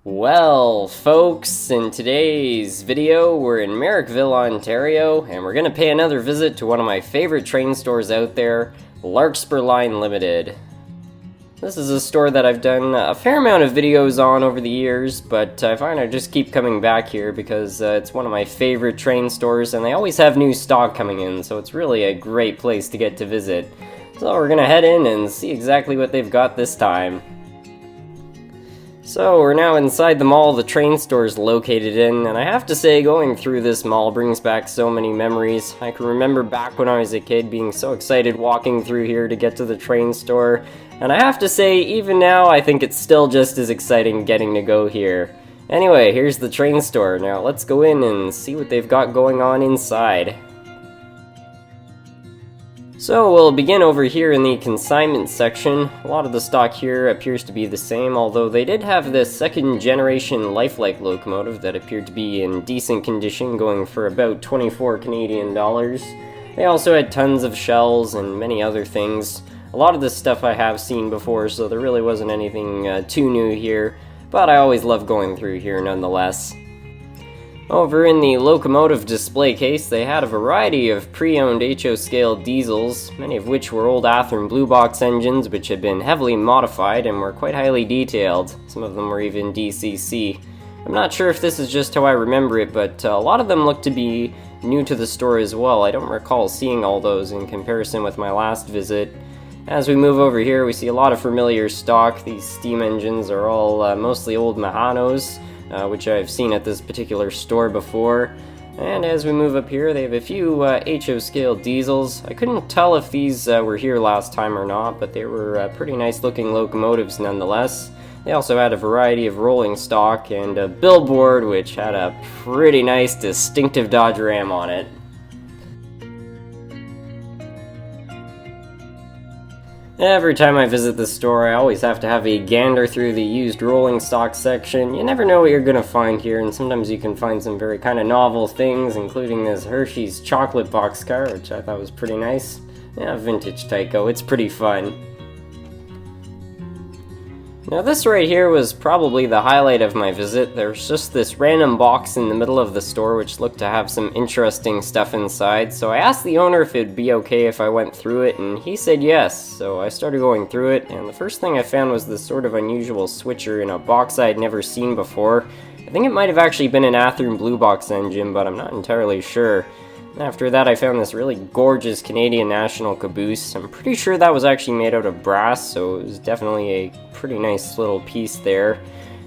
Well, folks, in today's video, we're in Merrickville, Ontario, and we're gonna pay another visit to one of my favorite train stores out there, Larkspur Line Limited. This is a store that I've done a fair amount of videos on over the years, but I find I just keep coming back here because it's one of my favorite train stores, and they always have new stock coming in, so it's really a great place to get to visit. So we're gonna head in and see exactly what they've got this time. So we're now inside the mall the train store is located in, and I have to say going through this mall brings back so many memories. I can remember back when I was a kid being so excited walking through here to get to the train store, and I have to say even now I think it's still just as exciting getting to go here. Anyway, here's the train store. Now let's go in and see what they've got going on inside. So we'll begin over here in the consignment section. A lot of the stock here appears to be the same, although they did have this second generation lifelike locomotive that appeared to be in decent condition, going for about 24 Canadian dollars. They also had tons of shells and many other things. A lot of this stuff I have seen before, so there really wasn't anything too new here, but I always love going through here nonetheless. Over in the locomotive display case, they had a variety of pre-owned HO scale diesels, many of which were old Athearn Blue Box engines which had been heavily modified and were quite highly detailed. Some of them were even DCC. I'm not sure if this is just how I remember it, but a lot of them look to be new to the store as well. I don't recall seeing all those in comparison with my last visit. As we move over here, we see a lot of familiar stock. These steam engines are all mostly old Mahanos, which I've seen at this particular store before. And as we move up here, they have a few HO scale diesels. I couldn't tell if these were here last time or not, but they were pretty nice looking locomotives nonetheless. They also had a variety of rolling stock and a billboard which had a pretty nice distinctive Dodge Ram on it. Every time I visit this store, I always have to have a gander through the used rolling stock section. You never know what you're gonna find here, and sometimes you can find some very kind of novel things, including this Hershey's chocolate boxcar, which I thought was pretty nice. Yeah, vintage Tyco, it's pretty fun. Now this right here was probably the highlight of my visit. There's just this random box in the middle of the store which looked to have some interesting stuff inside, so I asked the owner if it'd be okay if I went through it, and he said yes. So I started going through it, and the first thing I found was this sort of unusual switcher in a box I'd never seen before. I think it might have actually been an Athearn Blue Box engine, but I'm not entirely sure. After that, I found this really gorgeous Canadian National caboose. I'm pretty sure that was actually made out of brass, so it was definitely a pretty nice little piece there.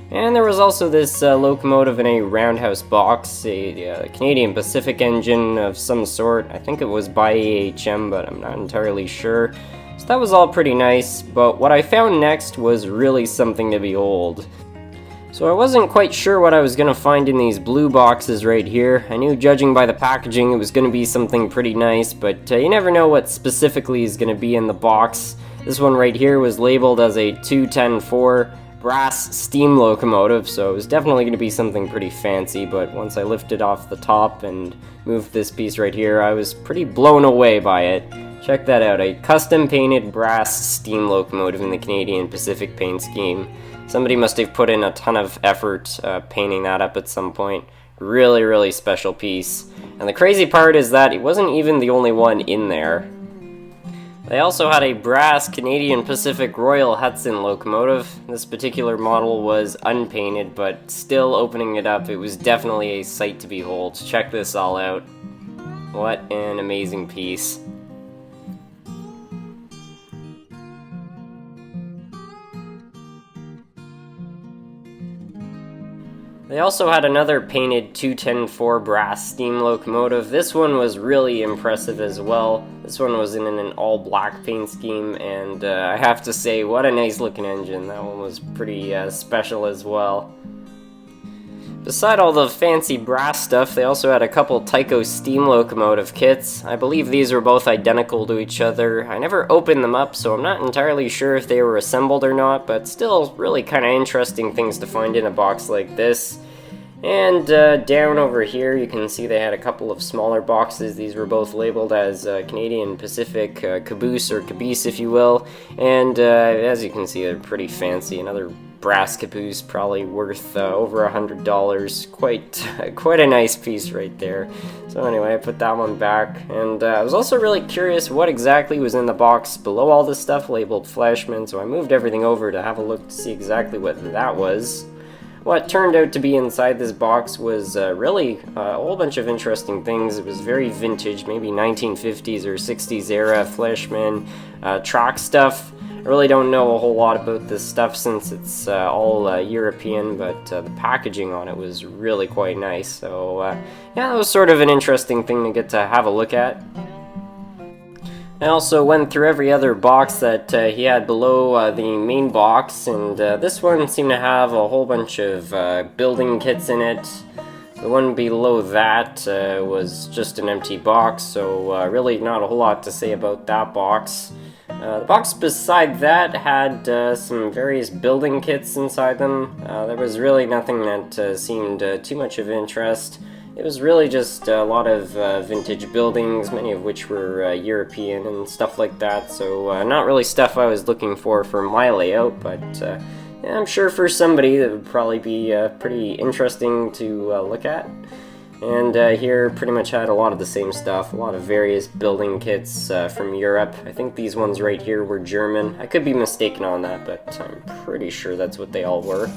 And there was also this locomotive in a roundhouse box, a Canadian Pacific engine of some sort. I think it was by AHM, but I'm not entirely sure. So that was all pretty nice, but what I found next was really something to behold. So I wasn't quite sure what I was going to find in these blue boxes right here. I knew judging by the packaging it was going to be something pretty nice, but you never know what specifically is going to be in the box. This one right here was labeled as a 210-4 brass steam locomotive, so it was definitely going to be something pretty fancy, but once I lifted off the top and moved this piece right here, I was pretty blown away by it. Check that out, a custom painted brass steam locomotive in the Canadian Pacific paint scheme. Somebody must have put in a ton of effort painting that up at some point. Really, really special piece. And the crazy part is that it wasn't even the only one in there. They also had a brass Canadian Pacific Royal Hudson locomotive. This particular model was unpainted, but still opening it up, it was definitely a sight to behold. Check this all out. What an amazing piece. They also had another painted 210-4 brass steam locomotive. This one was really impressive as well. This one was in an all-black paint scheme, and I have to say, what a nice looking engine. That one was pretty special as well. Beside all the fancy brass stuff, they also had a couple Tyco steam locomotive kits. I believe these were both identical to each other. I never opened them up, so I'm not entirely sure if they were assembled or not, but still really kind of interesting things to find in a box like this. And down over here you can see they had a couple of smaller boxes. These were both labeled as Canadian Pacific caboose or caboose if you will, and as you can see they're pretty fancy. Another brass caboose, probably worth over $100. Quite a nice piece right there. So anyway, I put that one back, and I was also really curious what exactly was in the box below all this stuff labeled Fleshman, so I moved everything over to have a look to see exactly what that was. What turned out to be inside this box was really a whole bunch of interesting things. It was very vintage, maybe 1950s or 60s era Fleshman track stuff. I really don't know a whole lot about this stuff since it's all European, but the packaging on it was really quite nice. So yeah, that was sort of an interesting thing to get to have a look at. I also went through every other box that he had below the main box, and this one seemed to have a whole bunch of building kits in it. The one below that was just an empty box, so really not a whole lot to say about that box. The box beside that had some various building kits inside them. There was really nothing that seemed too much of interest. It was really just a lot of vintage buildings, many of which were European and stuff like that, so not really stuff I was looking for my layout, but yeah, I'm sure for somebody that would probably be pretty interesting to look at. And here pretty much had a lot of the same stuff, a lot of various building kits from Europe. I think these ones right here were German. I could be mistaken on that, but I'm pretty sure that's what they all were.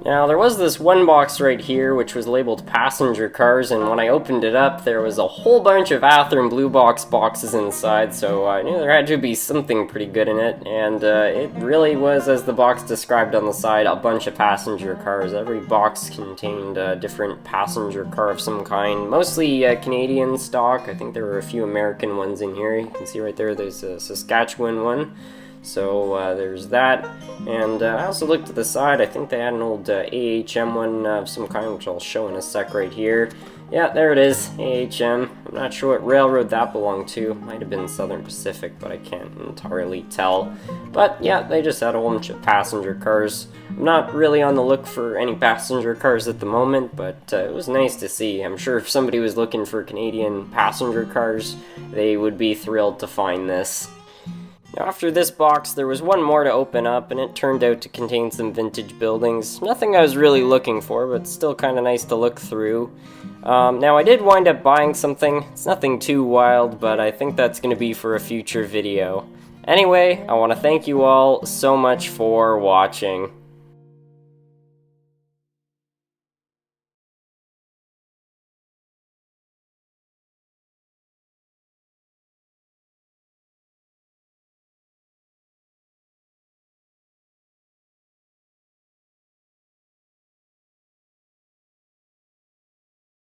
Now, there was this one box right here which was labeled passenger cars, and when I opened it up, there was a whole bunch of Athearn Blue Box boxes inside, so I knew there had to be something pretty good in it, and it really was, as the box described on the side, a bunch of passenger cars. Every box contained a different passenger car of some kind, mostly Canadian stock. I think there were a few American ones in here. You can see right there, there's a Saskatchewan one. So there's that, and I also looked at the side. I think they had an old AHM one of some kind, which I'll show in a sec right here. Yeah, there it is, AHM. I'm not sure what railroad that belonged to. Might have been Southern Pacific, but I can't entirely tell. But yeah, they just had a whole bunch of passenger cars. I'm not really on the look for any passenger cars at the moment, but it was nice to see. I'm sure if somebody was looking for Canadian passenger cars, they would be thrilled to find this. Now, after this box, there was one more to open up, and it turned out to contain some vintage buildings. Nothing I was really looking for, but still kind of nice to look through. Now, I did wind up buying something. It's nothing too wild, but I think that's going to be for a future video. Anyway, I want to thank you all so much for watching.